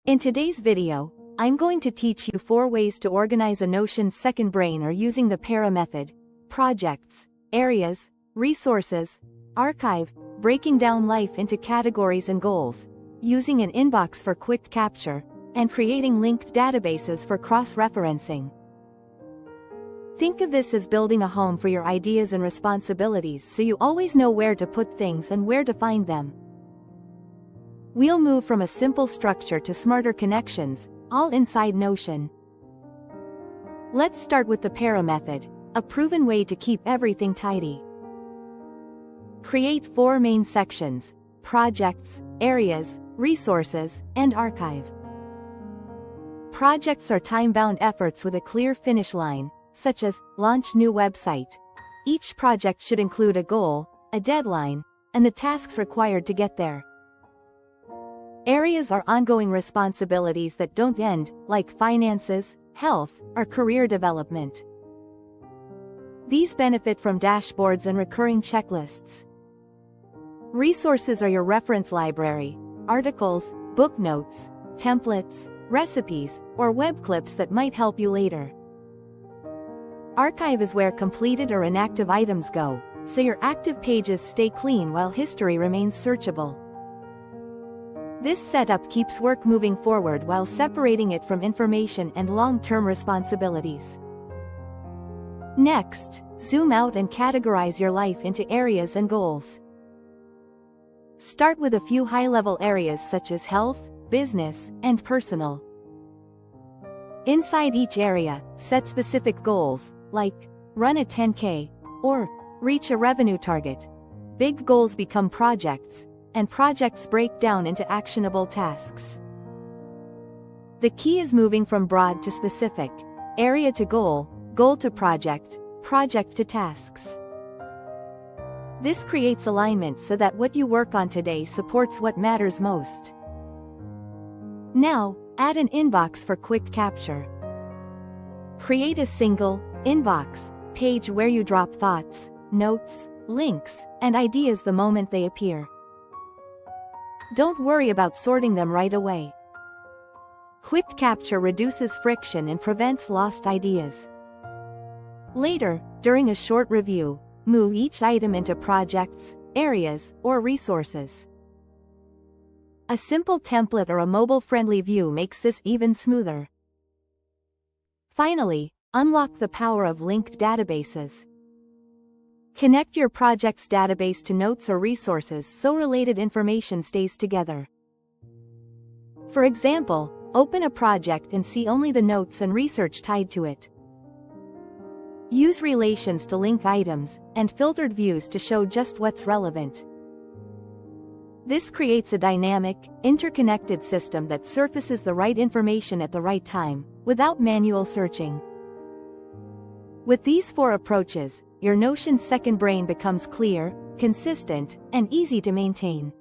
In today's video, I'm going to teach you 4 ways to organize a Notion's second brain or using the para method: projects, areas, resources, archive, breaking down life into categories and goals, using an inbox for quick capture, and creating linked databases for cross-referencing. Think of this as building a home for your ideas and responsibilities so you always know where to put things and where to find them. We'll move from a simple structure to smarter connections, all inside Notion. Let's start with the para method, a proven way to keep everything tidy. Create 4 main sections: projects, areas, resources, and archive. Projects are time-bound efforts with a clear finish line, such as launch new website. Each project should include a goal, a deadline, and the tasks required to get there. Areas are ongoing responsibilities that don't end, like finances, health, or career development. These benefit from dashboards and recurring checklists. Resources are your reference library: articles, book notes, templates, recipes, or web clips that might help you later. Archive is where completed or inactive items go, so your active pages stay clean while history remains searchable. This setup keeps work moving forward while separating it from information and long-term responsibilities. Next, zoom out and categorize your life into areas and goals. Start with a few high-level areas such as health, business, and personal. Inside each area, set specific goals, like run a 10K, or reach a revenue target. Big goals become projects, and projects break down into actionable tasks. The key is moving from broad to specific, area to goal, goal to project, project to tasks. This creates alignment so that what you work on today supports what matters most. Now, add an inbox for quick capture. Create a single inbox page where you drop thoughts, notes, links, and ideas the moment they appear. Don't worry about sorting them right away. Quick capture reduces friction and prevents lost ideas. Later, during a short review, move each item into projects, areas, or resources. A simple template or a mobile-friendly view makes this even smoother. Finally, unlock the power of linked databases. Connect your project's database to notes or resources so related information stays together. For example, open a project and see only the notes and research tied to it. Use relations to link items, and filtered views to show just what's relevant. This creates a dynamic, interconnected system that surfaces the right information at the right time, without manual searching. With these 4 approaches, your Notion's second brain becomes clear, consistent, and easy to maintain.